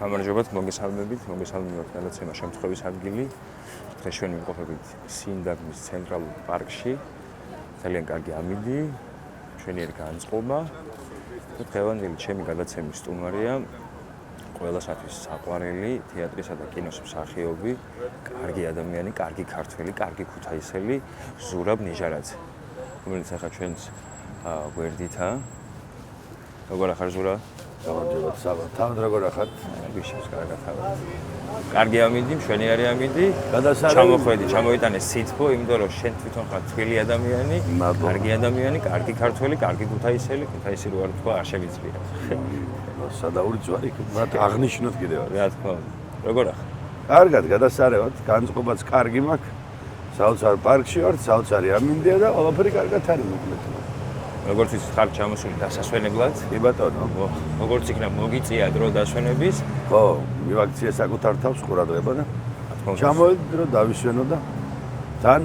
გამარჯობათ, მოგესალმებით გადაცემა შემთხვევის ადგილი. დღეს ჩვენ ვიმყოფებით სინდაგმის ცენტრალურ პარკში. ძალიან კარგი ამინდი, ჩვენიერი განწყობა. დღევანდელი ჩემი გადაცემის სტუმარია ყველასათვის საყვარელი თეატრისა და კინოს მსახიობი, კარგი ადამიანი, კარგი ქართველი, კარგი ქუთაისელი ზურაბ ნიჟარაძე, რომელიც ახლა ჩვენს გვერდითაა. როგორ ახარ ზურა? გამარჯობათ, საბათ. თავად როგორ ახართ? გიშოს კარგად თავად. კარგი ამინდი, მშვენიერი ამინდი. გადასარევი. ჩამოხვედი, ჩამოიტანე სითბო, იმიტომ რომ შენ თვითონ ხარ თბილი ადამიანი, კარგი ადამიანი, კარგი ქართველი, კარგი ქუთაისელი, ქუთაისი რო არ თქვა, არ შემიძლია. სადაური ძვარი, მათ აღნიშნოთ კიდევ. რა თქმა უნდა. როგორ ახარ? კარგად, გადასარევად, განწყობაც კარგი მაქვს. საოცარ პარკში ვარ, საოცარი ამინდია და ყველაფერი კარგად არის მოკლედ. როგორც ის ხარ ჩამოსული დასასვენებლად? კი ბატონო. როგორც იქნა მოგიწია დრო დასვენების? ხო, მივაქციე საკუთარ თავს ყურადღება და ჩამოვედი დრო დავისვენო და თან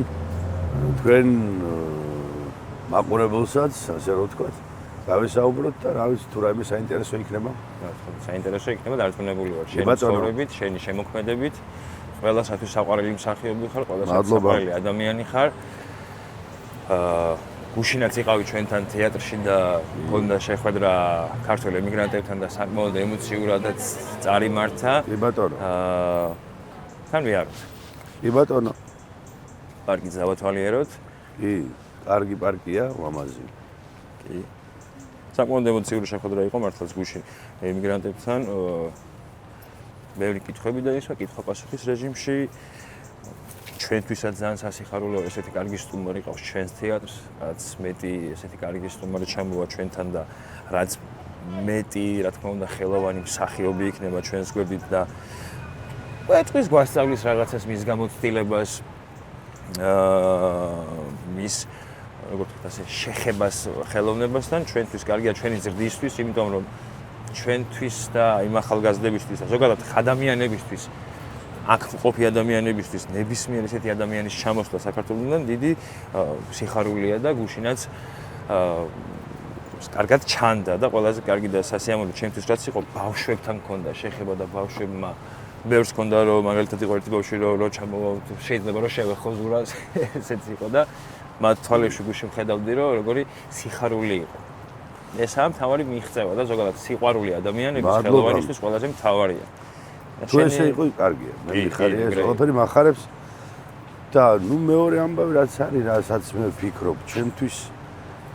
თქვენ მაყურებელსაც, ასე რომ ვთქვათ, გავისაუბროთ და რა ვიცი თუ რაიმე საინტერესო იქნება. საინტერესო იქნება, დარწმუნებული ვარ შენი ცხოვრებით, შენი შემოქმედებით. ყველასათვის საყვარელი მსახიობი ხარ, ყველასათვის საყვარელი ადამიანი ხარ. გუშინაც იყავი ჩვენთან თეატრში და მქონდა შეხვედრა ქართველ ემიგრანტებთან და საკმაოდ ემოციურადაც წარიმართა. კი ბატონო. თან ვიაროთ. კი ბატონო. პარკი დავათვალიეროთ. კი, კარგი პარკია, ლამაზი. კი. საკმაოდ ემოციური შეხვედრა იყო მართლაც გუშინ ემიგრანტებთან. ბევრი კითხვები დაისვა კითხვა-პასუხის რეჟიმში. ჩვენთვისაც ძალიან სასიხარულოა ესეთი კარგი სტუმარი ყავს ჩვენს თეატრს, რაც მეტი ესეთი კარგი სტუმარი ჩამოვა ჩვენთან და რაც მეტი, რა თქმა უნდა, ხელოვანი მსახიობი იქნება ჩვენს გვერდით და კვეთის გვასწავლის რაღაცას მის გამოცდილებას, მის როგორც ვთქვათ, ასე შეხებას ხელოვნებასთან, ჩვენთვის კარგია ჩვენი ზრდისთვის, იმიტომ რომ ჩვენთვის და იმ ახალგაზრდებისთვის და ზოგადად ადამიანებისთვის აქ მყოფი ადამიანებისთვის ნებისმიერ ესეთი ადამიანის ჩამოსვლა საქართველოსთან დიდი სიხარულია და გუშინაც კარგად ჩანდა და ყველაზე კარგი და სასიამოვნო ჩემთვის რაც იყო ბავშვებთან მქონდა შეხება და ბავშვებმა ბევრს მქონდა რომ მაგალითად იყო ერთი ბავშვი რომ ჩამოვა შეიძლება რომ შევეხო ზურას ესეც იყო და მათ თვალებში გუშინ ხედავდი რომ როგორი სიხარული იყო ესაა მთავარი მიღწევა და ზოგადად სიყვარული ადამიანების ხელოვანისთვის ყველაზე მთავარია თუ ესე იყო კარგია. მე მიხარია ეს ყველაფერი მახარებს და ნუ მეორე ამბავი რაც არის, რასაც მე ვფიქრობ, ჩემთვის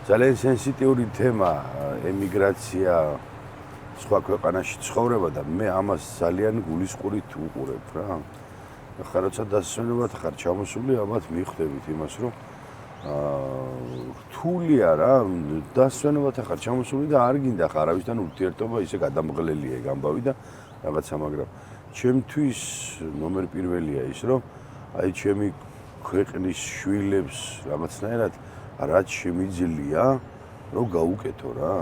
ძალიან სენსიტიური თემა ემიგრაცია სხვა ქვეყანაში ცხოვრება და მე ამას ძალიან გულისყურით უყურებ რა. ახლა როცა დასვენებად ხარ ჩამოსული, ამათ მიხვდებით იმას, რომ რთულია რა, დასვენებად ხარ ჩამოსული და არ გინდა ხარ არავისთან ურთიერთობა, ისე გადამღლელია ეგ ამბავი და რაღაცა, მაგრამ ჩემთვის ნომერ პირველია ის, რომ აი ჩემი ქვეყნის შვილებს რაღაცნაირად რაც შემიძლია, რომ გაუკეთო რა.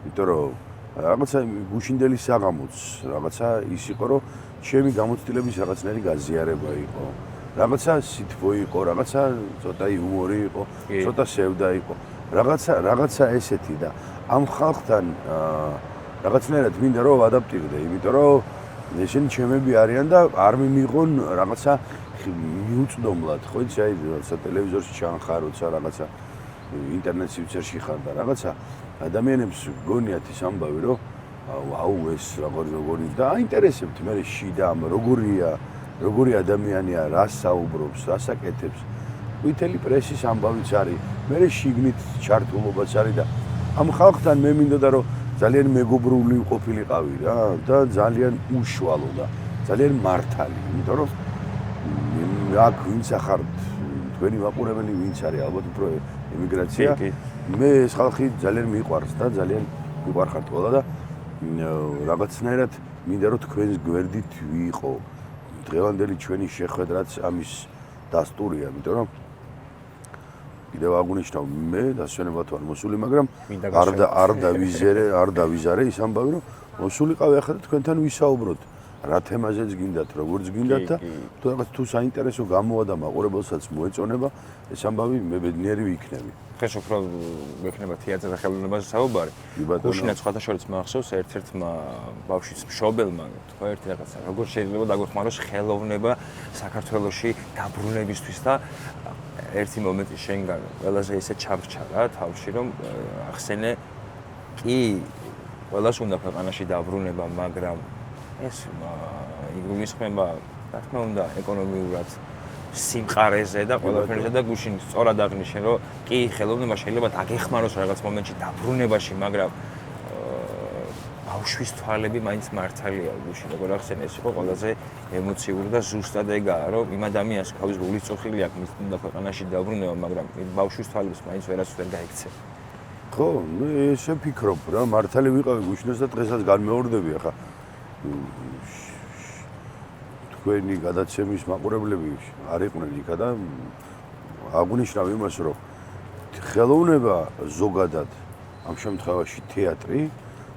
იმიტომ რომ რაღაცა გუშინდელი საღამოც რაღაცა ის იყო, რომ ჩემი გამოცდილების რაღაცნაირი გაზიარება იყო. რაღაცა სითბო იყო, რაღაცა ცოტა იუმორი იყო, ცოტა სევდა იყო. რაღაცა ესეთი და ამ ხალხთან რაღაცნაირად მინდა რომ ვადაპტირდე, იმიტომ რომ ესენი ჩემები არიან და არ მიმიღონ რაღაცა მიუწდომლად, ხო იცი, აი როცა ტელევიზორში ჩანხარ, როცა რაღაცა ინტერნეტ სივრცეში ხარ და რაღაცა ადამიანებს გონიათ ის ამბავი, რომ აუ ეს როგორი და აინტერესებთ მე შიდა ამ როგორი ადამიანია, რა საუბრობს, რას აკეთებს. ვითელი პრესის ამბავიც არის, მე შიგნით ჩართულობაც არის და ამ ხალხთან მე მინდოდა რომ ძალიან მეგობრული ყოფილიყავი რა და ძალიან უშუალო და ძალიან მართალი, იმიტომ რომ აქ ვინც ახართ თქვენი მაყურებელი ვინც არის ალბათ უფრო ემიგრაცია მე ეს ხალხი ძალიან მიყვარს და ძალიან მიყვარხართ ყველა და რაღაცნაირად მინდა რომ თქვენს გვერდით ვიყო დღევანდელი ჩვენი შეხვედრაც ამის დასტურია, იმიტომ რომ კიდევ აღნიშნავ მე დასვენებად ვარ მოსული, მაგრამ არ დავიზარე ის ამბავი, რომ მოსული ყავი ახლა თქვენთან ვისაუბროთ. რა თემაზეც გინდათ, როგორც გინდათ და თუ საინტერესო გამოვა და მაყურებელსაც მოეწონება, ეს ამბავი მე ბედნიერი ვიქნები. დღეს უფრო მექნება თეატრზე და ხელოვნებაზე საუბარი. გუშინაც სხვათა შორის მახსოვს ერთ-ერთმა ბავშვის მშობელმა თქვა ერთი რაღაცა, როგორ შეიძლება დაგვეხმაროს ხელოვნება საქართველოში დაბრუნებისთვის და ერთი მომენტი შენგან ყველაზე ისე ჩამრჩა რა თავში რომ ახსენე კი ყველას უნდა ქვეყანაში დაბრუნება, მაგრამ ეს იგულისხმება რა თქმა უნდა ეკონომიურად სიმყარეზე და ყველაფერზე და გუშინ სწორად აღნიშნე რომ კი ხელოვნება შეიძლება დაგეხმაროს რაღაც მომენტში დაბრუნებაში, მაგრამ ბავშვის თვალები მაინც მართალია გუშინ როგორ ახსენე ეს იყო ყველაზე ემოციური და ზუსტად ეგაა რომ იმ ადამიანს თავის გულის წოხილი აქვს მის უნდა ქვეყანაში დაბრუნება, მაგრამ ბავშვის თვალებს მაინც ვერას ვერ გაიქცე. ხო, ნუ ესე ფიქრობ რა, მართალი ვიყავი გუშინაც და დღესაც განმეორდები ახლა. თქვენი გადაცემის მაყურებლები არ იყვნენ იქა და აღნიშნავ იმას, რომ ხელოვნება ზოგადად ამ შემთხვევაში თეატრი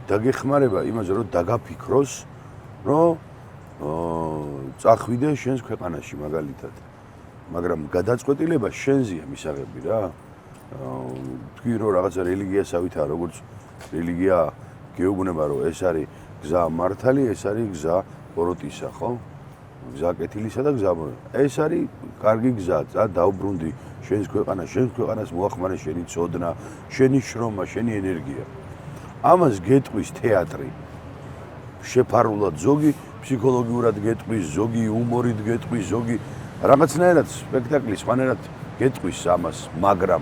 დაგეხმარება იმაზე, რომ დაგაფიქროს, რომ წახვიდე შენს ქვეყანაში მაგალითად. მაგრამ გადაწყვეტილება შენზეა მისაღები რა. თქვი რომ რაღაცა რელიგიასავითაა, როგორც რელიგია გეუბნება, რომ ეს არის გზა მართალი, ეს არის გზა ბოროტისა, ხო? გზა კეთილისა და გზა ეს არის კარგი გზა, დაუბრუნდი შენს ქვეყანას, შენს ქვეყანას მოახმარე შენი წოდნა, შენი შრომა, შენი ენერგია. ამას გეტყვის თეატრი. შეფარულად ზოგი ფსიქოლოგიურად გეტყვის, ზოგი იუმორით გეტყვის, ზოგი რაღაცნაირად სპექტაკლი სხვანაირად გეტყვის ამას, მაგრამ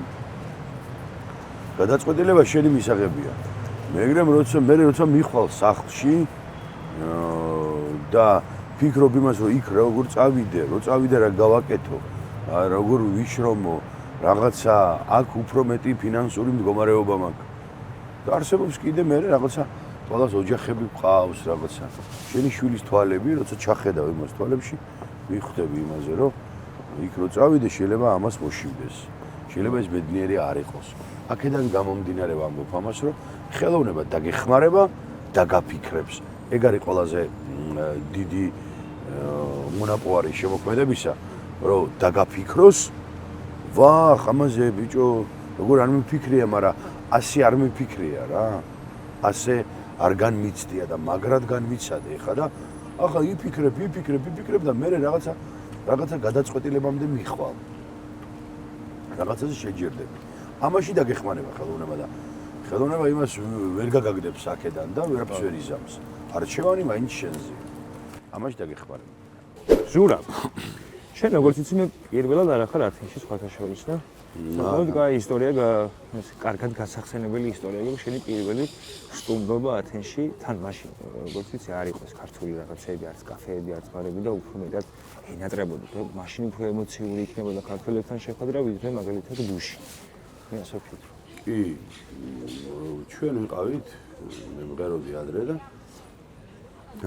გადაწყვეტილება შენი მისაღებია. მაგრამ როცა მიხვალ სახლში და ფიქრობ იმას, რომ იქ როგორ წავიდე, რა გავაკეთო, როგორ ვიშრომო, რაღაცა აქ უფრო მეტი ფინანსური მდგომარეობა მაქვს. და არსებობს კიდე მე რაღაცა ყველას ოჯახები ყავს, რაღაცა. შენი შვილის თვალები, როცა ჩახედავ იმას თვალებში, მიხვდები იმაზე, რომ იქ რო წავიდე, შეიძლება ამას მოშივდეს. შეიძლება ეს ბედნიერი არ იყოს. აქედან გამომდინარე ვამბობ ამას, რომ ხელოვნება დაგეხმარება, დაგაფიქრებს. ეგ არის ყველაზე დიდი მონაპოვარი შემოქმედებისა, რომ დაგაფიქროს, ვახ, ამაზე ბიჭო, როგორ არ მიფიქრია, მაგრამ ასე არ მიფიქრია რა. ასე არ განმიცდია და მაგრად განმიცადე ხა და ახლა იფიქრებ და მე რაღაცა გადაწყვეტილებამდე მიხვალ. რაღაცაზე შეჯერდები. ამაში დაგეხმარება ხელოვნება და ხელოვნება იმას ვერ გაგაგდებს აქედან და ვერაფერს ვერ იზამს. არჩევანი მაინც შენზეა. ამაში დაგეხმარება. ჟურა. შენ როგორც იცი მე პირველად არ ახარ ათენში სხვათა შორის და კაი ისტორია, კარგად გასახსენებელი ისტორია, რომ შენი პირველი სტუმრობა ათენში თან მაშინ როგორც იცი არ იყო ეს ქართული რაღაცები, არც კაფეები, არც ბარები და უფრო მეტად ენატრებოდი და მაშინ უფრო ემოციური იქნებოდა ქართველებთან შეხვედრა, ვიდრე მაგალითად გუში. მე ასე ვფიქრობ. კი, ჩვენ ვიყავით, მე მღეროდი ადრე და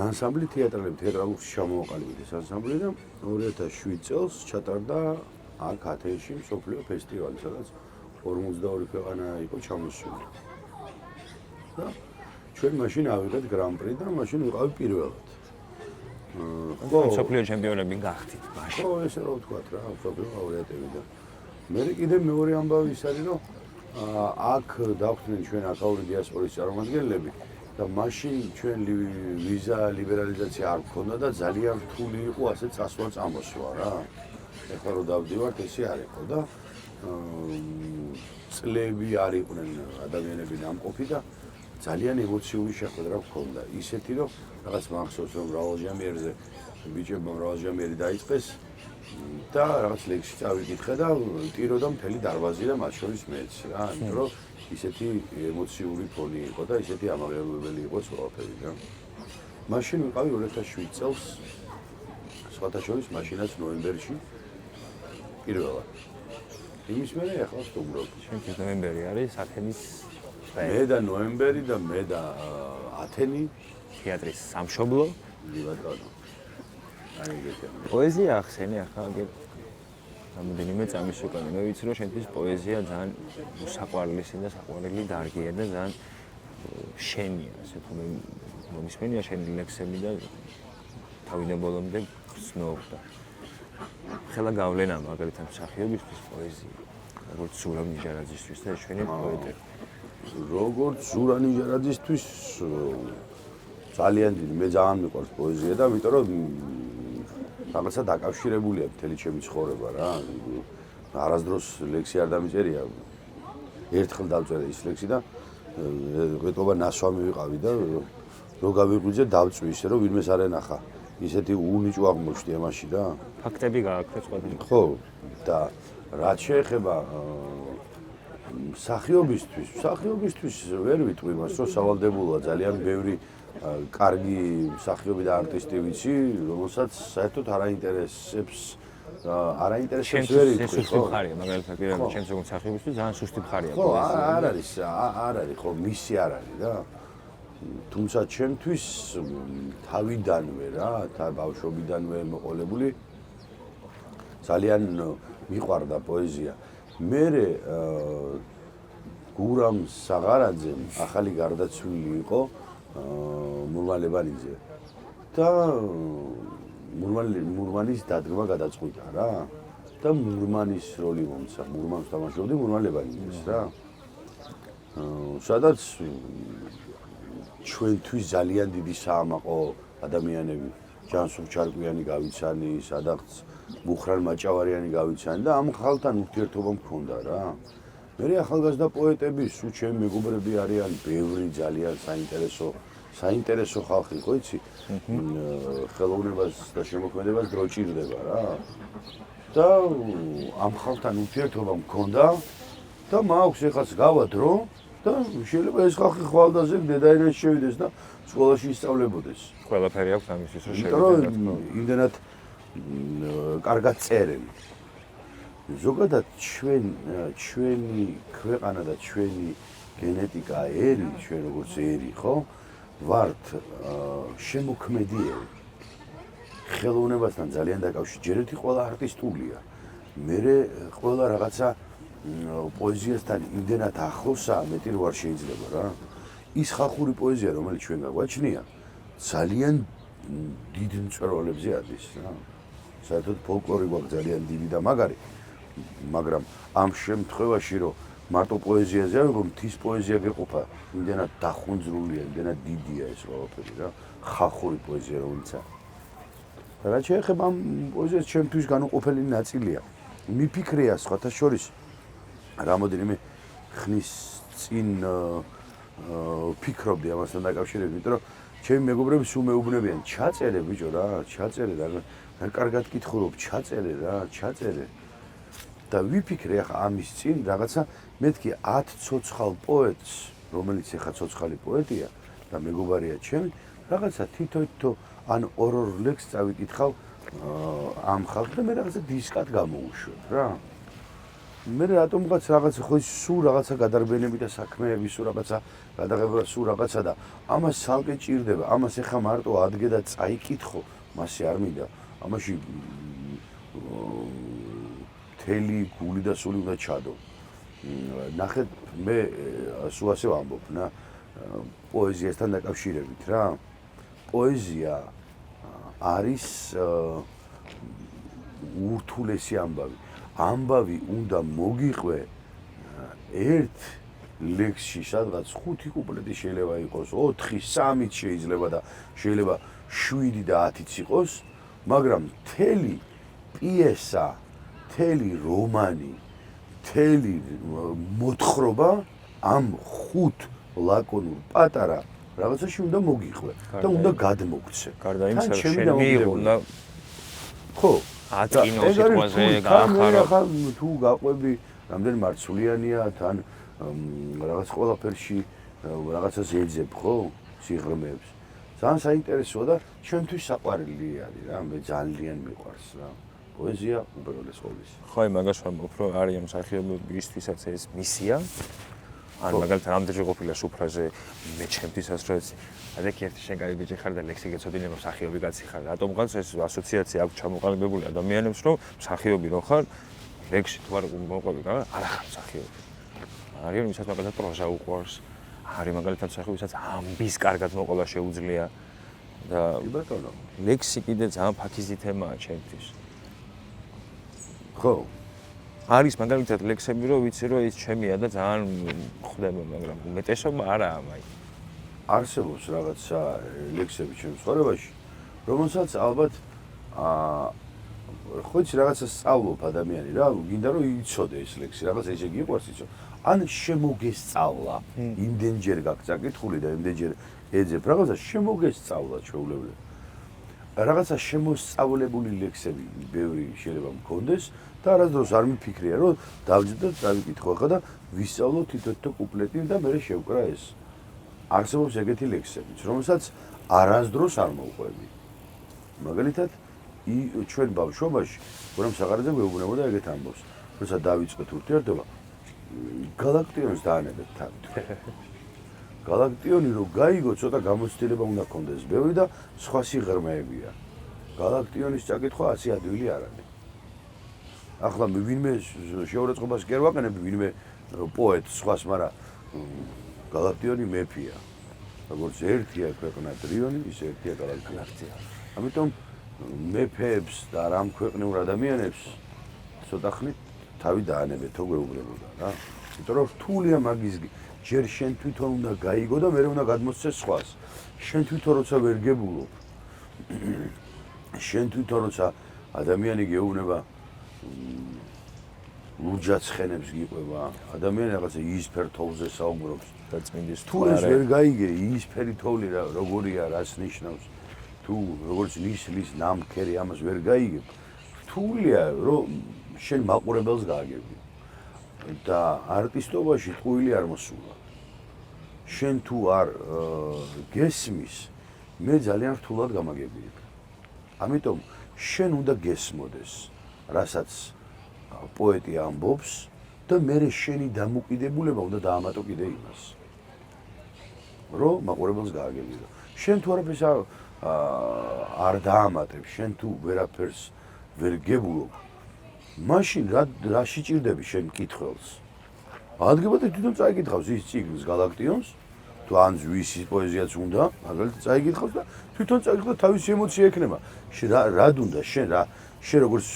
ანსამბლი თეატრალურში ჩამოვაყალიბეთ ეს ანსამბლი და 2007 წელს ჩატარდა აქ ათენში მსოფლიო ფესტივალი, სადაც 52 ქვეყანა იყო ჩამოსული. და ჩვენ მაშინ ავიღეთ გრან-პრი და მაშინ ვიყავი პირველად. მსოფლიო ჩემპიონები გახდით მაშინ. ხო, ესე რა ვთქვათ რა, მსოფლიო ლაურეატები და მე კიდე მეორე ამბავი ის არის, რომ აქ დავხდნენ ჩვენ აკაური დიასპორის წარმომადგენლები და მაშინ ჩვენ ვიზა ლიბერალიზაცია არ გქონდა და ძალიან რთული იყო ასე წასვლა წამოსვლა რა. ეხლა რო დავდივართ ესე არ იყო და წლები არ იყვნენ ადამიანები ნამყოფი და ძალიან ემოციური შეხვედრა გქონდა. ისეთი რომ რაღაც მახსოვს რომ მრავალჟამიერზე ბიჭებმა მრავალჟამიერი დაიწყეს და რაღაც ლექსი წავიკითხე და ტიროდა მთელი დარბაზი და მათ შორის მეც რა, იმიტომ რომ ისეთი ემოციური ფონი იყო და ისეთი ამაღლებებელი იყო ყველაფერი რა. მაშინ ვიყავი 2007 წელს სხვათა შორის მაშინაც ნოემბერში პირველად. იმის მერე ახლა სტუმრობ. შენთვის ნოემბერი არის ათენის მე და ნოემბერი და მე და ათენი თეატრის სამშობლო. ბატონო. აი ეგეთი. პოეზია ახსენე ახლა რამდენიმე წამის უკან მე ვიცი რომ შენთვის პოეზია ძალიან საყვარლისი და საყვარელი დარგია და ძალიან შენია, ასე თუ მომისმენია შენი ლექსები და თავიდან ბოლომდე გრძნობ და ხელა გავლენა მაგალითად მსახიობისთვის პოეზია. როგორც ზურაბ ნიჟარაძისთვის და ჩვენი პოეტები. როგორც ზურაბ ნიჟარაძისთვის ძალიან დიდი მე ძალიან მიყვარს პოეზია და იმიტომ რომ რაღაცა დაკავშირებულია მთელი ჩემი ცხოვრება რა. არასდროს ლექსი არ დამიწერია. ერთხელ დავწერე ის ლექსი და ეტყობა ნასვამი ვიყავი და რო გავიღვიძე დავწვი ისე რომ ვინმეს არ ენახა. ისეთი უნიჭო აღმოჩნდი ამაში და ფაქტები გააქვთ ყველგან. ხო და რაც შეეხება მსახიობისთვის ვერ ვიტყვი მას რომ სავალდებულოა ძალიან ბევრი კარგი მსახიობი და არტისტი ვიცი რომელსაც საერთოდ არაინტერესებს ვერ იტყვი სუსტი მხარია მაგალითად პირადად ჩემს როგორც მსახიობისთვის ძალიან სუსტი მხარია ხო არ არის ხო მისი არ არის რა თუმცა ჩემთვის თავიდანვე რა ბავშვობიდანვე მოყოლებული ძალიან მიყვარდა პოეზია მე გურამ საღარაძემ ახალი გარდაცვლილი იყო მურმალებანიძე და მურმანის დადგმა გადაწყვიტა რა და მურმანის როლი მომცა მურმანს თამაშობდი მურმალებანიძეს რა სადაც ჩვენთვის ძალიან დიდი საამაყო ადამიანები ჯანსუღ ჩარკვიანი გავიცანი სადაც მუხრან მაჭავარიანი გავიცანი და ამ ხალხთან ურთიერთობა მქონდა რა მე ახალგაზრდა პოეტები სულ ჩემი მეგობრები არიან ბევრი ძალიან საინტერესო ხალხი ხო იცი ხელოვნებას და შემოქმედებას დრო ჭირდება რა და ამ ხალხთან ურთიერთობა მქონდა და მაქვს ეხაც გავა დრო და შეიძლება ეს ხალხი ხვალდაზე დედაენაში შევიდეს და სკოლაში ისწავლებოდეს ყველაფერი აქვს ამისთვის რომ შევიდეს იმდენად კარგად წერენ ზოგადად ჩვენი ქვეყანა და ჩვენი გენეტიკა ერი ჩვენ როგორც ერი ხო ვართ შემოქმედიერი ხელოვნებასთან ძალიან დაკავშირებული ყველა არტისტულია მე ყველა რაღაცა პოეზიასთან იმდენად ახლოსაა მეტი რო არ შეიძლება რა ის ხალხური პოეზია რომელიც ჩვენ გაგვაჩნია ძალიან დიდ მწერლებზე ადის რა საერთოდ ფოლკლორი გვაქვს ძალიან დიდი და მაგარი მაგრამ ამ შემთხვევაში რომ მარტო პოეზიაზე არ რომ მთის პოეზია გეყოფა იმდენად დახუნძრულია იმდენად დიდია ეს ყველაფერი რა ხალხური პოეზია რომელიცაა და რაც შეეხება ამ პოეზიას ჩემთვის განუყოფელი ნაწილია მიფიქრია სხვათა შორის რამოდენიმე ხნის წინ ფიქრობდი ამასთან დაკავშირებით იმიტომ რომ ჩემი მეგობრები სულ მეუბნებიან ჩაწერე ბიჭო რა ჩაწერე და კარგად კითხულობ ჩაწერე და ვიფიქრე ახლა ამის წინ რაღაცა მეთქი 10 ცოცხალ პოეტს რომელიც ახლა ცოცხალი პოეტია და მეგობარია ჩემი რაღაცა თითო ან ორ ლექსს წავიკითხავ ამ ხალხს და მე რაღაცა დისკად გამოვუშვებ რა მე რატომღაც რაღაცა ხო სულ რაღაცა გადარბენები და საქმეები სულ რაღაცა გადაღება სულ რაღაცა და ამას ცალკე ჭირდება ამას ახლა მარტო ადგე და წაიკითხო მასე არ მინდა ამაში მთელი გული და სული უნდა ჩადო ნახეთ მე სულ ასე ვამბობ რა პოეზიასთან დაკავშირებით რა პოეზია არის ურთულესი ამბავი უნდა მოგიყვე ერთ ლექსში სადღაც 5 კუპლეტი შეიძლება იყოს 4 3 შეიძლება და შეიძლება 7 და 10-იც იყოს მაგრამ მთელი პიესა მთელი რომანი მთელი მოთხრობა ამ 5 ლაკონურ პატარა რაღაცაში უნდა მოგიყვე და უნდა გადმოგცე გარდა იმისა რომ შენ მიიღო ხო აკინო სიტყვაზე გაახარო ახლა თუ გაყვები რამდენი მარცვლიანია თან რაღაც ყველაფერში რაღაცას ეძებ ხო სიღრმეებს ძალიან საინტერესოა და ჩვენთვის საყვარელი არის რა მე ძალიან მიყვარს რა პოეზია უბრალოდ ყოვლის ხო მაგას ვამბობ რომ არის მსახიობებისთვისაც ეს მისია ან მაგალითად ამდენჯერ ყოფილა სუფრაზე მე ჩემთვისაც რომ ადაკი ერთი შენ კაი ბიჭი ხარ და ლექსი გეცოდინე მსახიობი კაცი ხარ რატომღაც ეს ასოციაცია აქვს ჩამოყალიბებული ადამიანებს რომ მსახიობი რო ხარ ლექსი თუ არ მოყვები რა არა ხარ მსახიობი არის ვისაც მაგალითად პროზა უყვარს არის მაგალითად მსახიობისაც ამბის კარგად მოყვება შეუძლია და ბატონო ლექსი კიდე ძალიან ფაქიზი თემაა ჩემთვის ხო არის მაგალითად ლექსები, რომ ვიცი, რომ ის ჩემია და ძალიან ხვდება, მაგრამ უმეტესობა არაა მაი. არსებობს რაღაცა ლექსები ჩემს ცხოვრებაში, რომელსაც ალბათ ხო იცი რაღაცა სწავლობ ადამიანი რა, გინდა რომ იცოდე ეს ლექსი, რაღაცა ესე გიყვარს იცო. ან შემოგესწავლა, იმდენჯერ გაქვს წაკითხული და იმდენჯერ ეძებ რაღაცა შემოგესწავლა ჩვეულებრივ. რაღაცა შემოსწავლებული ლექსები ბევრი შეიძლება მქონდეს და არასდროს არ მიფიქრია რომ დავჯდეთ და დავიკითხო ხა და ვისწავლო თითო კუპლეტი და მე შევკრა ეს. არსებობს ეგეთი ლექსებიც, რომელსაც არასდროს არ მოვყვები. მაგალითად, ჩვენ ბავშვობაში, გურამ საყარაძე გვეუბნებოდა ეგეთ ამბავს, როცა დავიწყეთ ურთიერთობა, გალაქტიონს დაანებეთ თავით. გალაქტიონი რო გაიგო, ცოტა გამოცდილება უნდა გქონდეს ბევრი და სხვა სიღრმეებია. გალაქტიონის წაკითხვა 100 ადვილი არ არის. ახლა ვინმე შეურაცხყოფას კი არ ვაყენებ, ვინმე პოეტს სხვას, მაგრამ გალაქტიონი მეფეა. როგორც ერთია ქვეყნა დრიონი, ის ერთია გალაქტიონი. ამიტომ მეფეებს და რამ ქვეყნიურ ადამიანებს ცოტა ხნით თავი დაანებეთ, თო გვეუბნებოდა რა. იმიტომ რომ რთულია მაგის ჯერ შენ თვითონ უნდა გაიგო და მერე უნდა გადმოსცე სხვას. შენ თვითონ როცა ვერ გებულობ, შენ თვითონ როცა ადამიანი გეუბნება ლუჯაცხენებს გიყვება, ადამიანი რაღაცა იისფერ თოვლზე საუბრობს და წმინდის თუ ეს ვერ გაიგე, იისფერი თოვლი რა როგორია, რას ნიშნავს, თუ როგორც ნისლის ნამქერი ამას ვერ გაიგებ, რთულია რომ შენ მაყურებელს გააგები. და არტისტობაში ტყუილი არ მოსულა. შენ თუ არ გესმის, მე ძალიან რთულად გამაგებიებ. ამიტომ შენ უნდა გესმოდეს, რასაც პოეტი ამბობს და მე შენი დამოკიდებულება უნდა დაამატო კიდე იმას. რომ მაყურებელს გააგები. შენ თუ არაფერს არ დაამატებ, შენ თუ ვერაფერს ვერ გებულობ, მაშინ რა შეჭirdები შენ მკითხველს? ადგებოდე თვითონ წაიკითხავს ის წიგნს გალაქტიონს, თუ ან ზვისის პოეზიაც უნდა, მაგალითად წაიკითხავს და თვითონ წაიკითხავს თავისი ემოცია ექნება. რა უნდა შენ როგორც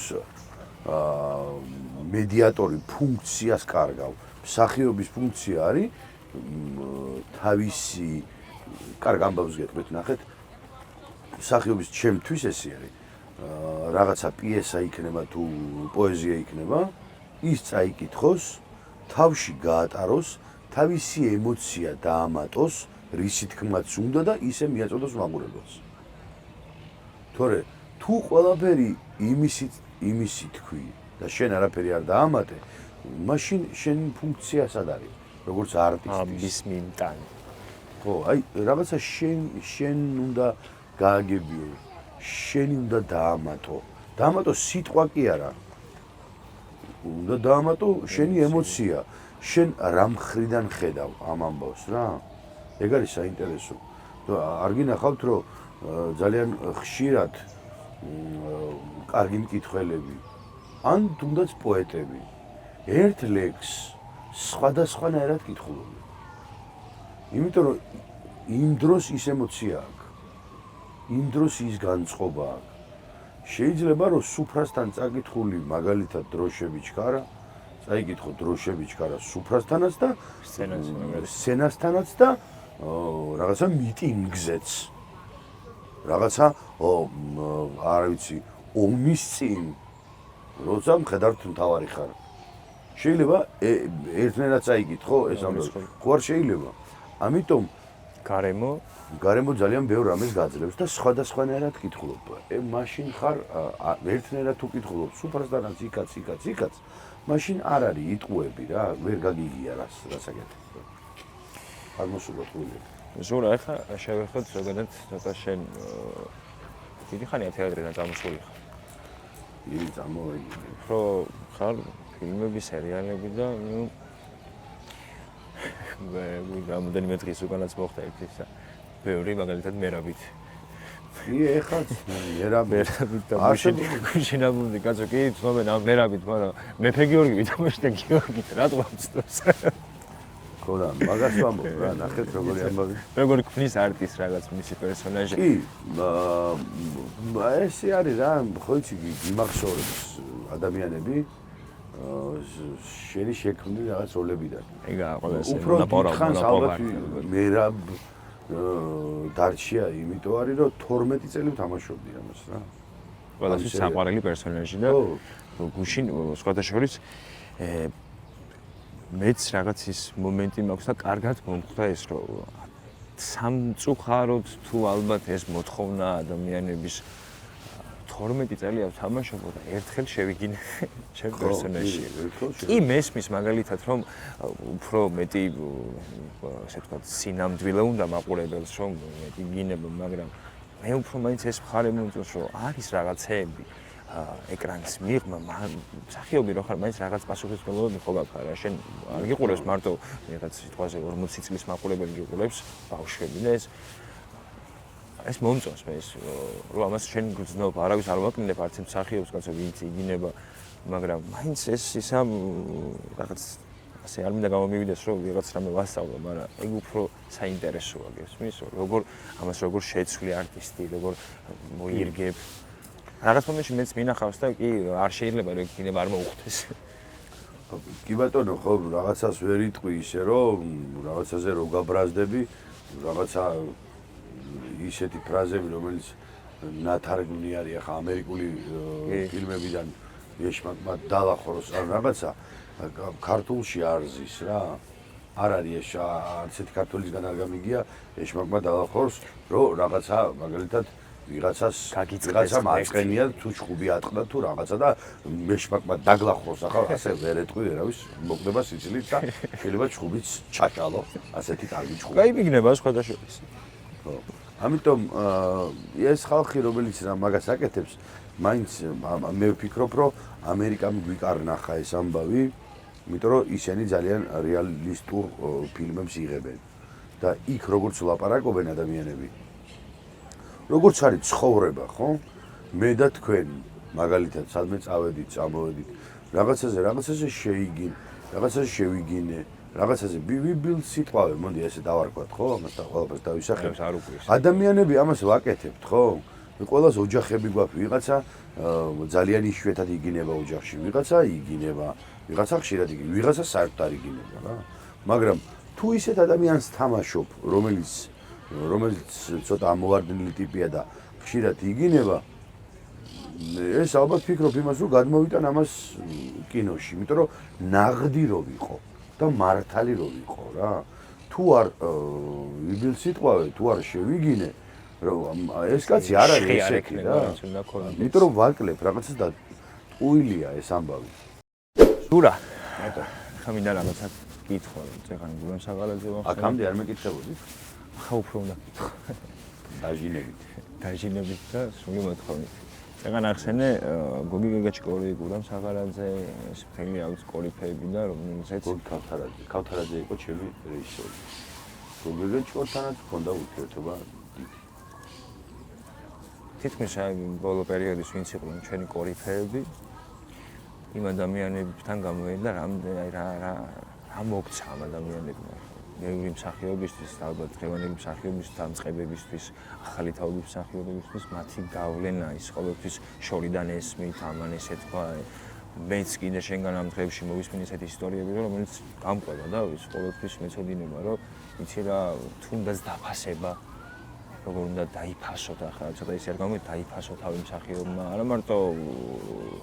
მედიატორი ფუნქციას კარგავ. მსახიობის ფუნქცია არის თავისი კარგ ამბავს გეტყვით ნახეთ. მსახიობის ჩემთვის ესე არის. რაღაცა პიესა იქნება თუ პოეზია იქნება, ის წაიკითხოს, თავში გაატაროს, თავისი ემოცია დაამატოს, რისი თქმაც უნდა და ისე მიაწოდოს მაყურებელს. თორე თუ ყველაფერი იმისი თქვი და შენ არაფერი არ დაამატე, მაშინ შენ ფუნქცია სად არის, როგორც არტისტის. ამის მიმტანი. ხო, აი რაღაცა შენ უნდა გააგებიო. შენი უნდა დაამატო. დაამატო სიტყვა კი არა. უნდა დაამატო შენი ემოცია. შენ რა მხრიდან ხედავ ამ ამბავს რა? ეგ არის საინტერესო. არ გინახავთ რომ ძალიან ხშირად კარგი მკითხველები ან თუნდაც პოეტები ერთ ლექსს სხვადასხვანაირად კითხულობენ. იმიტომ რომ იმ დროს ის ემოცია აქვს. იმ დროს ის განწყობა აქვს. შეიძლება რომ სუფრასთან წაკითხული მაგალითად დროშები ჩქარა, წაიკითხო დროშები ჩქარა სუფრასთანაც და სცენასთანაც და რაღაცა მიტინგზეც. რაღაცა არ ვიცი, ომის წინ როცა მხედართ მთავარი ხარ. შეიძლება ერთნაირად წაიკითხო ეს ამბავი. ხო არ შეიძლება. ამიტომ გარემო ძალიან ბევრ რამეს გაძლევს და სხვადასხვანაირად კითხულობ. მაშინ ხარ ერთნაირად თუ კითხულობ, სუფრასთანაც იქაც, მაშინ არ არის იტყუები რა, ვერ გაგიგია რასაკეთებ. არ მოსულა ტყუილი. ზურა, ახლა შევეხოთ ზოგადად ცოტა შენ დიდი ხანია თეატრიდან წამოსული ხარ. იგი წამოვიდი. ხო, ხარ ფილმები, სერიალები და რამდენიმე დღის უკანაც მოხდა ისა. ბევრი მაგალითად მერაბით. ეხლა მერაბით და მუშინაბუნდი კაცო კი ცნობენ ამ მერაბით, მაგრამ მეფე გიორგი ვითამაშდა გიორგი რატომ ამწდოს? ხო და მაგას ვამბობ რა, ნახეთ როგორი ამბავი. როგორი ქმნის არტის რაღაც მისი პერსონაჟი. კი, ესე არის რა, ხო იცი გიმახსოვრებს ადამიანები, შენი შექმნილი რაღაც როლებიდან. ეგა ყველაზე უფრო დიდხანს ალბათ მე რა დარჩია იმიტომ არის რომ 12 წელი ვთამაშობდი ამას რა. ყველაზე საყვარელი პერსონაჟი და გუშინ სხვათა შორის მეც რაღაც ის მომენტი მაქვს და კარგად მომხვდა ეს რომ სამწუხაროდ თუ ალბათ ეს მოთხოვნა ადამიანების 12 წელია ვთამაშობ და ერთხელ შევიგინე ჩემ პერსონაჟში. კი მესმის მაგალითად რომ უფრო მეტი ესე ვთქვათ სინამდვილე უნდა მაყურებელს რომ მეტი გინება, მაგრამ მე უფრო მაინც ეს მხარე მომწონს რომ არის რაღაცეები ეკრანის მიღმა მსახიობი რო ხარ მაინც რაღაც პასუხისმგებლობები ხო გაქვს რა შენ არ გიყურებს მარტო რაღაც სიტყვაზე 40 წლის მაყურებელი გიყურებს ბავშვები და ეს მომწონს მე ეს რომ ამას შენ გძნობ არავის არ ვაკნინებ არც იმ მსახიობს კაცო ვინც იგინება მაგრამ მაინც ეს ისა რაღაც ასე არ მინდა გამომივიდეს რომ ვიღაც რამე ვასწავლო მაგრამ ეგ უფრო საინტერესოა გესმის როგორ ამას როგორ შეცვლი არტისტი როგორ მოირგებ რაღაც მომენტში მეც მინახავს და კი არ შეიძლება რომ იქნება არ მოუხდეს. კი ბატონო, ხო, რაღაცას ვერ იტყვი ისე რომ რაღაცაზე რო გაბრაზდები, რაღაცა ისეთი ფრაზები, რომელიც ნათარგმნი არის ახლა ამერიკული ფილმებიდან ეშმაკმა დალახოროს, ან რაღაცა ქართულში არ ზის რა. არ არის ეს არცეთი ქართულისგან არ გამიგია ეშმაკმა დალახოროს, რომ რაღაცა მაგალითად ვიღაცა მაწყენია თუ ჩხუბი ატყდა თუ რაღაცა და მეშმაკმა დაგლახოს ახლა ასე ვერ ეტყვი ვერავის მოკდება სიცილით და შეიძლება ჩხუბიც ჩაჭალო ასეთი კარგი ჩხუბი. გაიმიგნება სხვადასხვა. ხო. ამიტომ ეს ხალხი რომელიც რა მაგას აკეთებს მაინც მე ვფიქრობ რომ ამერიკამ გვიკარნახა ეს ამბავი იმიტომ რომ ისინი ძალიან რეალისტურ ფილმებს იღებენ და იქ როგორც ლაპარაკობენ ადამიანები როგორც არის ცხოვრება, ხო? მე და თქვენ მაგალითად სადმე წავედით, წამოვედით, რაღაცაზე შევიგინე, რაღაცაზე ვიბილ სიტყვავე, მოდი ესე დავარქვათ, ხო? ამას და ყველაფერს დავისახებ. არ უკვირს. ადამიანები ამას ვაკეთებთ, ხო? მე ყველას ოჯახები გვაქვს, ვიღაცა ძალიან იშვიათად იგინება ოჯახში, ვიღაცა იგინება, ვიღაცა ხშირად იგინება, ვიღაცა საერთოდ არ იგინება, რა. მაგრამ თუ ისეთ ადამიანს თამაშობ, რომელიც ცოტა ამოვარდნილი ტიპია და ხშირად იგინება ეს ალბათ ფიქრობ იმას რომ გადმოვიტან ამას კინოში იმიტომ რომ ნაღდი რო ვიყო და მართალი რო ვიყო რა თუ არ ვიბილ სიტყვავე თუ არ შევიგინე რომ ეს კაცი არ არის ესეთი რა იმიტომ რომ ვაკლებ რაღაცას და ტყუილია ეს ამბავი სურა ხა მინდა რაღაცა კითხვა წეგან გულამსაღალაძე ვახშე აქამდე არ მეკითხებოდი ხა უფრო უნდა კითხო დაჟინებით და სული მოთხოვნით. წეგან ახსენე გოგი გეგაჩკორი, გურამ საღარაძე, ეს მთელი აქვს კოლიფეები და რომელზეც ქავთარაძე იყო ჩემი რეჟისორი. გოგი გეგაჩკორთანაც ჰქონდა ურთიერთობა დიდი. თითქმის ბოლო პერიოდის ვინც იყვნენ ჩვენი კოლიფეები იმ ადამიანებთან გამოედა რა მოგცა ამ ადამიანებმა. მეური მსახიობისთვის, ალბათ დღევანდელი მსახიობისთვის, დამწყებებისთვის, ახალი თაობის მსახიობებისთვის მათი გავლენა ის ყოველთვის შორიდან ესმით, ამან ესე თქვა, მეც კიდე შენგან ამ დღეებში მოვისმინე ესეთი ისტორიები, რომელიც გამყვება და ის ყოველთვის მეცოდინება, რომ იცი რა, თუნდაც დაფასება, როგორ უნდა დაიფასოთ ახლა, ცოტა ისე არ გამოდი დაიფასო თავი მსახიობმა, არა მარტო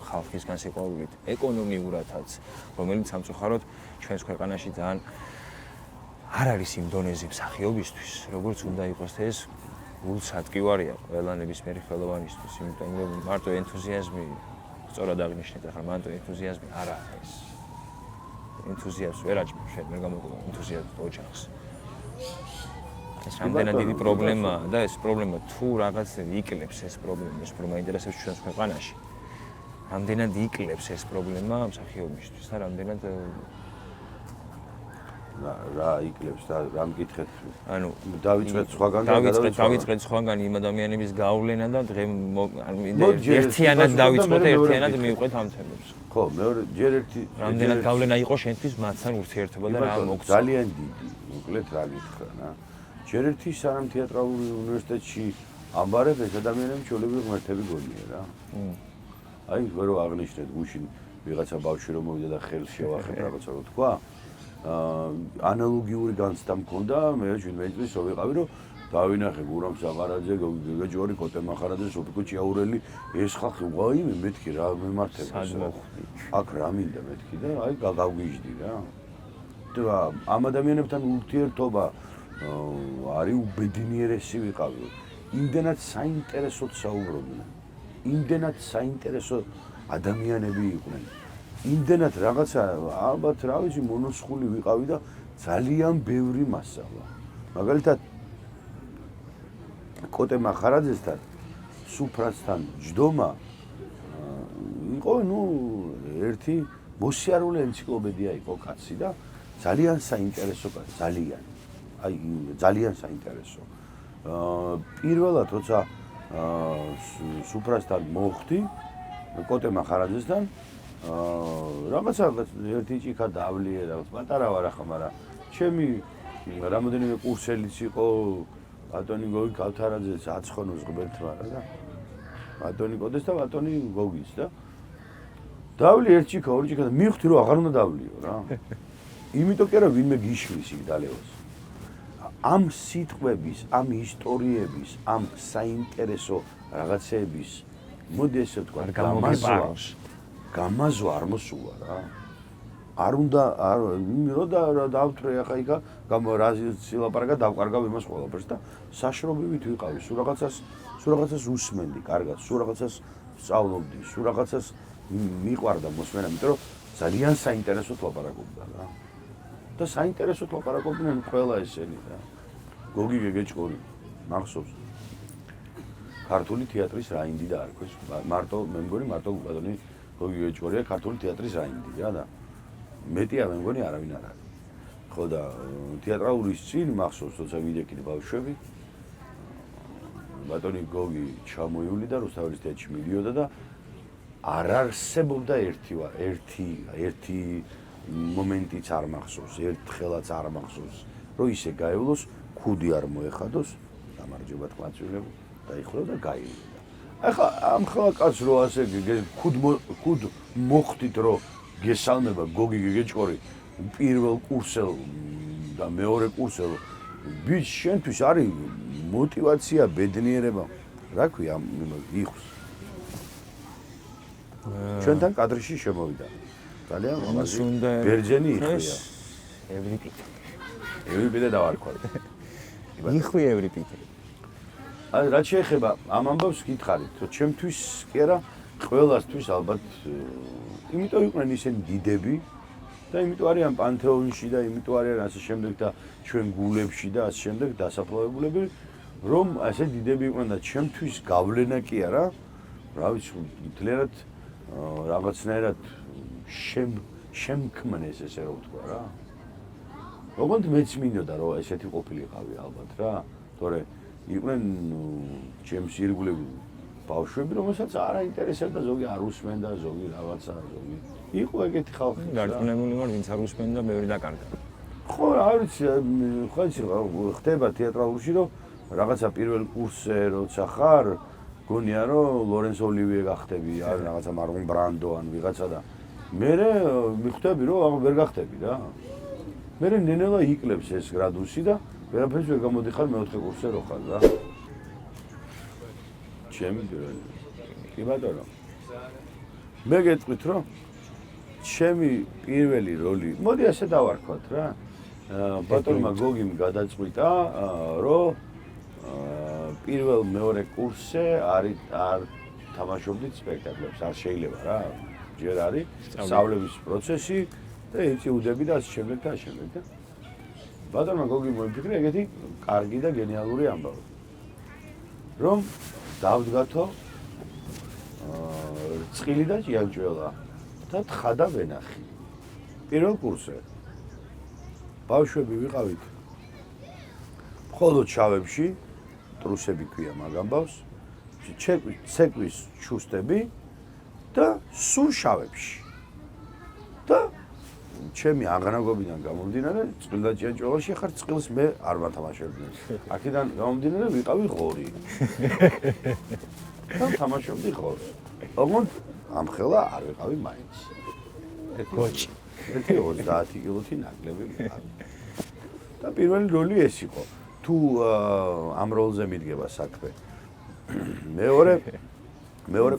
ხალხისგან სიყვარულით, ეკონომიურადაც, რომელიც სამწუხაროდ ჩვენს ქვეყანაში ძალიან არ არის იმ დონეზე მსახიობისთვის, როგორც უნდა იყოს და ეს გულსატკივარია ყველა ნებისმიერი ხელოვანისთვის, იმიტომ რომ მარტო ენთუზიაზმი სწორად აღნიშნეთ, ახლა მარტო ენთუზიაზმი არ არის. ენთუზიაზმს ვერ აჭმევ შენ, ვერ გამოგვიყვება ენთუზიაზმს ოჯახს. ეს რამდენად დიდი პრობლემაა და ეს პრობლემა თუ რაღაც იკლებს ეს პრობლემა, ეს პრობლემა ინტერესებს ჩვენს ქვეყანაში. რამდენად იკლებს ეს პრობლემა მსახიობისთვის და რამდენად რა იკლებს და რა მკითხეთ? ანუ დავიწყეთ სხვაგან და დავიწყეთ სხვაგან იმ ადამიანების გავლენა და დღე ერთიანად დავიწყოთ და ერთიანად მივყვეთ ამ თემებს. ხო, მეორე ჯერ ერთი რამდენად გავლენა იყო შენთვის მათთან ურთიერთობა და რა მოგცა? ძალიან დიდი, მოკლედ რა გითხრა, რა. ჯერ ერთი სანამ თეატრალური უნივერსიტეტში ამბარებ ეს ადამიანები ჩვეულებრივ ღმერთები გონია რა. აი, ვერო აღნიშნეთ გუშინ ვიღაცა ბავშვი რომ მოვიდა და ხელს შევახებ რაღაცა რო თქვა. ანალოგიური განცდა მქონდა, მე 17 წლის ვიყავი რომ დავინახე გურამ საღარაძე, გეგეჯორი, კოტე მახარაძე, სოფიკო ჭიაურელი, ეს ხალხი ვაიმე მეთქი რა მემართება. აქ რა მინდა მეთქი და აი გავგიჟდი რა. და ამ ადამიანებთან ურთიერთობა არის უბედნიერესი ვიყავი. იმდენად საინტერესოდ საუბრობდნენ. იმდენად საინტერესო ადამიანები იყვნენ. იმდენად რაღაცა ალბათ რა ვიცი მონოსხული ვიყავი და ძალიან ბევრი მასალა. მაგალითად კოტე მახარაძესთან სუფრასთან ჯდომა იყო ერთი მოსიარულე ენციკლოპედია იყო კაცი და ძალიან საინტერესო კაცი, ძალიან საინტერესო. პირველად როცა სუფრასთან მოხვდი კოტე მახარაძესთან რაღაცა ერთი ჭიქა დავლიე რაღაც პატარა ვარ ახლა, მაგრამ ჩემი რამოდენიმე კურსელიც იყო ბატონი გოგი ქავთარაძეც აცხონოს ღმერთმა რა და ბატონი კოდეს და ბატონი გოგის და დავლი ერთ ჭიქა ორი ჭიქა და მივხვდი რომ აღარ უნდა დავლიო რა. იმიტომ კი რა ვინმე გიშლის იქ დალევოს. ამ სიტყვების, ამ ისტორიების, ამ საინტერესო რაღაცების მოდი ესე ვთქვა, გამაზვა არ მოსულა რა. არ უნდა რა დავთრე ახლა იქა სილაპარაკა დავკარგავ იმას ყველაფერს და საშრობივით ვიყავი, სულ რაღაცას უსმენდი კარგად, სულ რაღაცას სწავლობდი, სულ რაღაცას მიყვარდა მოსმენა, იმიტომ რომ ძალიან საინტერესოდ ლაპარაკობდა რა. და საინტერესოდ ლაპარაკობდნენ ყველა ესენი რა. გოგი გეგეჭკორი მახსოვს. ქართული თეატრის რაინდი დაარქვეს. მარტო მე მგონი მარტო ბატონი გოგი გეგეჭკორია ქართული თეატრის რაინდი რა და მეტია მე მგონი არავინ არ არის. ხო და თეატრაურის წინ მახსოვს როცა ვიდექით ბავშვები ბატონი გოგი ჩამოივლიდა და რუსთაველის თეატრში მიდიოდა და არ არსებობდა ერთი მომენტიც არ მახსოვს, ერთხელაც არ მახსოვს, რომ ისე გაევლოს, ქუდი არ მოეხადოს, გამარჯობა თვალწვილები, დაიხრო და გაივიდა. ახლა ამ ხალხ კაცს რო ასე ქუდ მოხდით რომ გესალმება გოგი გეგეჭკორი პირველ კურსელ და მეორე კურსელ ბიჭ შენთვის არის мотивация ბედნიერება რა ქვია იხოს ჩვენთან კადრში შემოვიდა ძალიან ბერძენი იხია ევრიპიდე დავარქვა იხვი ევრიპიდე აი რა შეეხება ამ ამბავს გითხარით რომ ჩემთვის კი არა ყველასთვის ალბათ იმიტომ იყვნენ ისინი დიდები და იმიტომ არიან პანთეონში და იმიტომ არიან ასე შემდეგ და ჩვენ გულებში და ასე შემდეგ დასაფლავებულები რომ ასე დიდები იყვნენ და ჩემთვის გავლენა კი არა რა ვიცი მთლიანად რაღაცნაირად შემქმნეს ესე რომ ვთქვა რა ოღონდ მეც მინდოდა რომ ესეთი ყოფილიყავი ალბათ რა თორე იყვნენ ჩემს ირგვლივ ბავშვები რომელსაც არ აინტერესებდა ზოგი არ უსმენდა ზოგი რაღაცა ზოგი იყო ეგეთი ხალხი დარწმუნებული ვარ ვინც არ უსმენდა ბევრი დაკარგა ხო არ ვიცი ხო იცი ხდება თეატრალურში რომ რაღაცა პირველ კურსზე როცა ხარ გონია რომ ლორენს ოლივიე გახდები არ რაღაცა მარლონ ბრანდო ან ვიღაცა და მე მიხვდები რომ ვერ გახდები რა მე ნენელა იკლებს ეს გრადუსი და ვერაფერს ვერ გამოდიხარ მეოთხე კურსზე რო ხარ რა ჩემი პირველი კი ბატონო მე გეტყვით რომ ჩემი პირველი როლი მოდი ასე დავარქვათ რა ბატონმა გოგიმ გადაწყვიტა რომ პირველ მეორე კურსზე არ თამაშობდით სპექტაკლებს არ შეიძლება რა ჯერ არის სწავლების პროცესი და იწიუდები და ასე შემდეგ და ასე შემდეგ და ბატონმა გოგი მოიფიქრა ეგეთი კარგი და გენიალური ამბავი რომ დავდგათო წყილი და ჭიანჭველა და თხა და ვენახი პირველ კურსზე ბავშვები ვიყავით მხოლოდ შავებში ტრუსები ქვია მაგ ამბავს ცეკვის ჩუსტები და სულ შავებში და ჩემი აღნაგობიდან გამომდინარე წყილ და ჭიანჭველაში ხარ წყილს მე არ ვათამაშებდი აქედან გამომდინარე ვიყავი ღორი და თამაშობდი ღორს ოღონდ ამხელა არ ვიყავი მაინც გოჭი. 30 კილოთი ნაკლები მყავს. და პირველი როლი ეს იყო. თუ ამ როლზე მიდგება საქმე. მეორე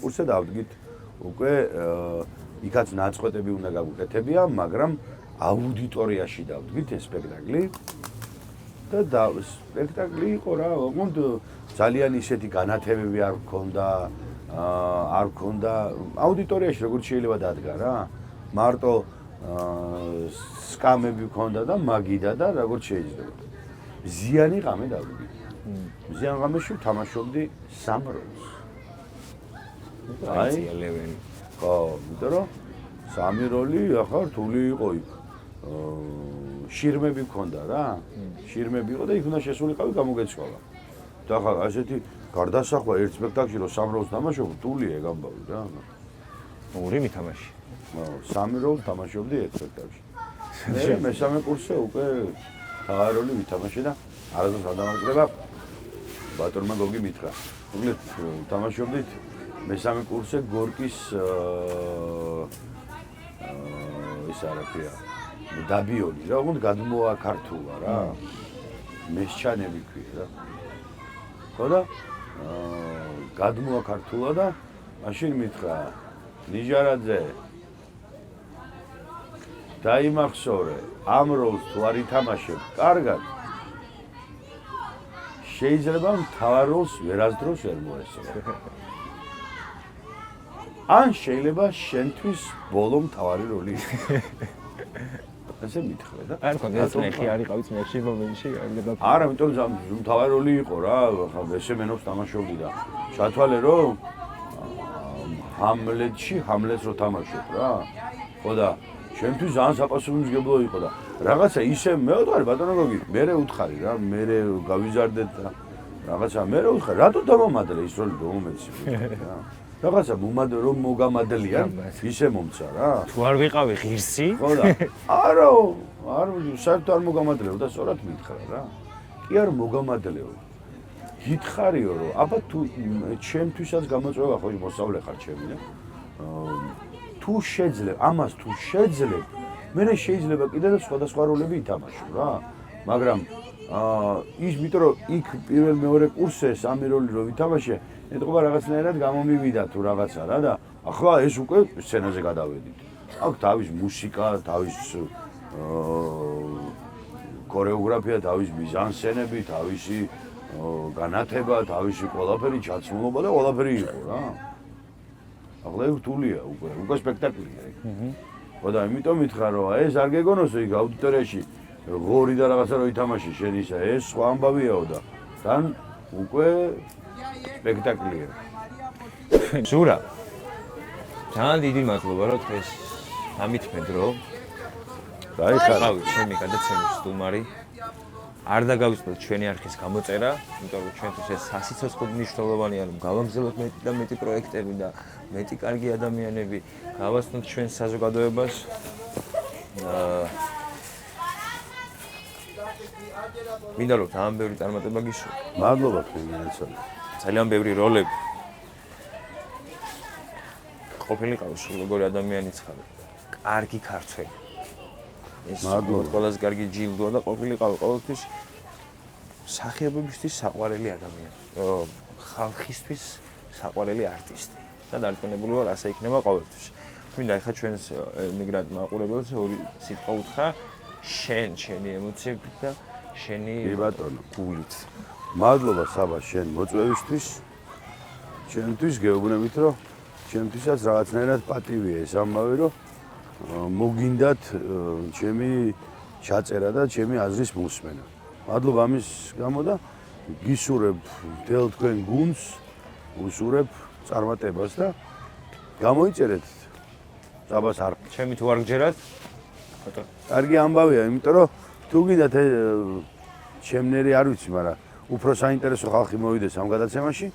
კურსზე დავდგით უკვე იქაც ნაწყვეტები უნდა გაგვიკეთებია, მაგრამ აუდიტორიაში დავდგით ეს სპექტაკლი. და სპექტაკლი იყო რა, ოღონდ ძალიან ისეთი განათებები არ გქონდა, აუდიტორიაში როგორც შეიძლება დადგა რა. მარტო სკამები გქონდა და მაგიდა და როგორც შეიძლება. ზიანი ღამე დავდგით. ზიან ღამეში ვთამაშობდი 3 როლს. აიელევენ. ხო, იმიტომ რომ 3 როლი ახლა რთული იყო იქ. შირმები გქონდა რა. შირმები იყო და იქ უნდა შესულიყავი გამოგეცვალა. და ახლა ასეთი გარდასახვა ერთ სპექტაკლში რომ 3 როლს თამაშობ, რთულია ეგ ამბავი რა. ორი მითამაში. 3 როლს თამაშობდი ერთ სპექტაკლში. მე მესამე კურსზე უკვე თავი როლი ვითამაშე და არასდროს არ დამაგრება. ბატონმა გოგი მითხრა. უბრალოდ თამაშობდით მესამე კურსზე გორკის ის არაფია. დაბიოლი რა, უნდა გადმოაქართულა რა. მესჩანები ქვია რა. ხო და გადმოაქართულა და მაშინ მითხრა ნიჟარაძე დაიმახსოვრე, ამ როლს თუ არ ითამაშებ კარგად, შეიძლება მთავარ როლს ვერასდროს ვერ მოესწრო. ან შეიძლება შენთვის ბოლო მთავარი როლი იყოს. ასე მითხრა და არ კონდეს ნეხი არ იყავით მეში მომენტში აღება. არა, იმიტომ რომ მთავარი როლი იყო რა, ხა ესე მენობს თამაშობდი და ჩათვალე რომ ჰამლეტს რო თამაშობ რა. ხო და შენთვის ძალიან საპასუხისმგებლო იყო და რაღაცა ისე მე ვთქვი ბატონო გოგი, მე უთხარი რა, მე გავიზარდეთ და რაღაცა მე უთხარი, რატო დამამადლე ის როლი მომეცი რა. რაღაცა რომ მოგამადლიან, ისე მომცა რა. თუ არ ვიყავი ღირსი? ხო და არა, საერთოდ არ მოგამადლეო და სწორად მითხრა რა. კი არ მოგამადლეო. გითხარიო რომ აბა თუ ჩემთვისაც გამოწვევა ხო მოსავლე ხარ ჩემი და თუ შეძლებ, ამას თუ შეძლებ, მე შეიძლება კიდევ სხვადასხვა როლები ითამაშო რა. მაგრამ ის იმიტომ რომ იქ პირველ მეორე კურსზე 3 როლი რო ვითამაშე, ეთყობა რაღაცნაირად გამომივიდა თუ რაღაცა რა და ახლა ეს უკვე სცენაზე გადავედით. აქ თავის მუსიკა, თავის ქორეოგრაფია, თავის მიზანსცენები, თავისი განათება, თავისი ყველაფერი ჩაცმულობა და ყველაფერი იყო რა. ახლა ეს რთულია უკვე სპექტაკლია ეგ. ხო და იმიტომ მითხრა რომ ეს არ გეგონოსო იქ აუდიტორიაში ღორი და რაღაცა რო ითამაშე შენ ისა, ეს სხვა ამბავიაო და თან უკვე სპექტაკლია. ზურა. ძალიან დიდი მადლობა რომ დღეს ამითმე დრო. დაიხარავ ჩემი გადაცემის სტუმარი. არ დაგავიწყდეთ ჩვენი არხის გამოწერა, იმიტომ რომ ჩვენთვის ეს სასიცოცხლო მნიშვნელოვანია, რომ გავაგზავნოთ მეტი და მეტი პროექტები და მეტი კარგი ადამიანები, გავაცნოთ ჩვენს საზოგადოებას. მინდა რომ ძალიან ბევრი წარმატება გისურვო. მადლობა თქვენგანაცვალე. ძალიან ბევრი როლები. ყოფილიყავ სულ როგორი ადამიანიც ხარ. კარგი ქართველი. ეს ყველაზე კარგი ჯილდოა და ყოფილიყავ ყოველთვის სახიობებისთვის საყვარელი ადამიანი. ხალხისთვის საყვარელი არტისტი. და დარწმუნებული ვარ, ასე იქნება ყოველთვის. მინდა ახლა ჩვენს ემიგრანტ მაყურებელს ორი სიტყვა უთხრა, შენი ემოციებით და შენი ბატონო გულით. მადლობა საბა შენ მოწვევისთვის. ჩემთვის გეუბნებით რომ ჩემთვისაც რაღაცნაირად პატივია ეს ამბავი რომ მოგინდათ ჩემი ჩაწერა და ჩემი აზრის მოსმენა. მადლობა ამის გამო და გისურვებ მთელ თქვენ გუნდს, უსურვებ წარმატებას და გამოიწერეთ საბას არ. ჩემი თუ არ გჯერათ? კარგი ამბავია, იმიტომ რომ თუ გინდათ ჩემნერი არ ვიცი, მაგრამ უფრო საინტერესო ხალხი მოვიდეს ამ გადაცემაში.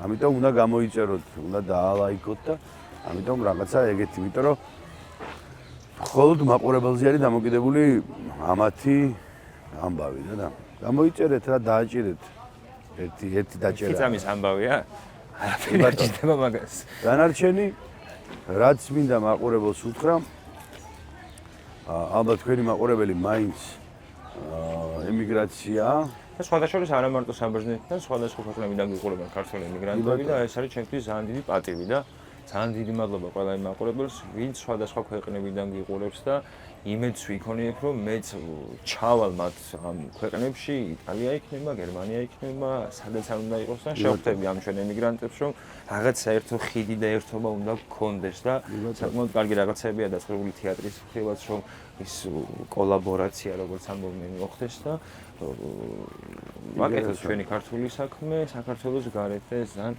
ამიტომ უნდა გამოიწეროთ, უნდა დაალაიქოთ და ამიტომ რაღაცა ეგეთი, იმიტომ რომ მხოლოდ მაყურებელზე არის დამოკიდებული ამათი ამბავი და გამოიწერეთ რა დააჭირეთ ერთი დაჭერა. ფიცამის ამბავია? არაფერი არ ჭირდება მაგას. დანარჩენი რაც მინდა მაყურებელს უთხრა, ალბათ თქვენი მაყურებელი მაინც ემიგრაციაა. და სხვადასხვა არა მარტო საბერძნეთიდან, სხვადასხვა ქვეყნებიდან გიყურებენ ქართველი ემიგრანტები და ეს არის ჩემთვის ძალიან დიდი პატივი და ძალიან დიდი მადლობა ყველა იმ მაყურებელს, ვინც სხვადასხვა ქვეყნებიდან გიყურებს და იმედს ვიქონიებ, რომ მეც ჩავალ მათ ამ ქვეყნებში, იტალია იქნება, გერმანია იქნება, სადაც არ უნდა იყოს და შევხვდები ამ ჩვენ ემიგრანტებს, რომ რაღაც საერთო ხიდი და ერთობა უნდა გქონდეს და საკმაოდ კარგი რაღაცებია დაწყებული თეატრის მხრივაც, რომ ის კოლაბორაცია, როგორც ამბობენ, მოხდეს და ვაკეთოთ ჩვენი ქართული საქმე საქართველოს გარეთ და ძალიან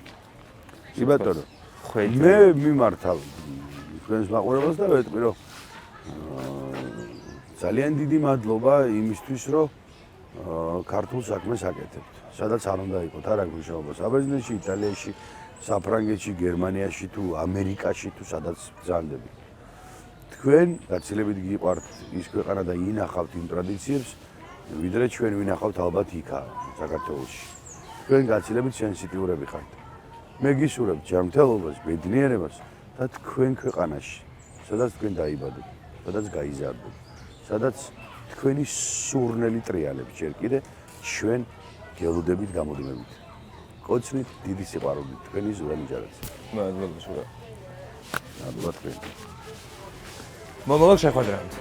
კი ბატონო. მე მიმართავ თქვენს მაყურებელს და ვეტყვი, რომ ძალიან დიდი მადლობა იმისთვის, რომ ქართულ საქმეს აკეთებთ. სადაც არ უნდა იყოთ, არ აქვს მნიშვნელობა. საბერძნეთში, იტალიაში, საფრანგეთში, გერმანიაში თუ ამერიკაში თუ სადაც ბრძანდებით. თქვენ გაცილებით გიყვართ ის ქვეყანა და ინახავთ იმ ტრადიციებს, ვიდრე ჩვენ ვინახავთ ალბათ იქა საქართველოში. თქვენ გაცილებით სენსიტიურები ხართ. მე გისურვებთ ჯანმრთელობას, ბედნიერებას და თქვენ ქვეყანაში, სადაც თქვენ დაიბადეთ, სადაც გაიზარდეთ, სადაც თქვენი სურნელი ტრიალებს ჯერ კიდე ჩვენ გელუდებით გამოდმებით. კოცნით დიდი სიყვარულით თქვენი ზურალი ჯარაცი. მადლობა სულ. მადლობა თქვენ. მომავალ შეხვედრამდე.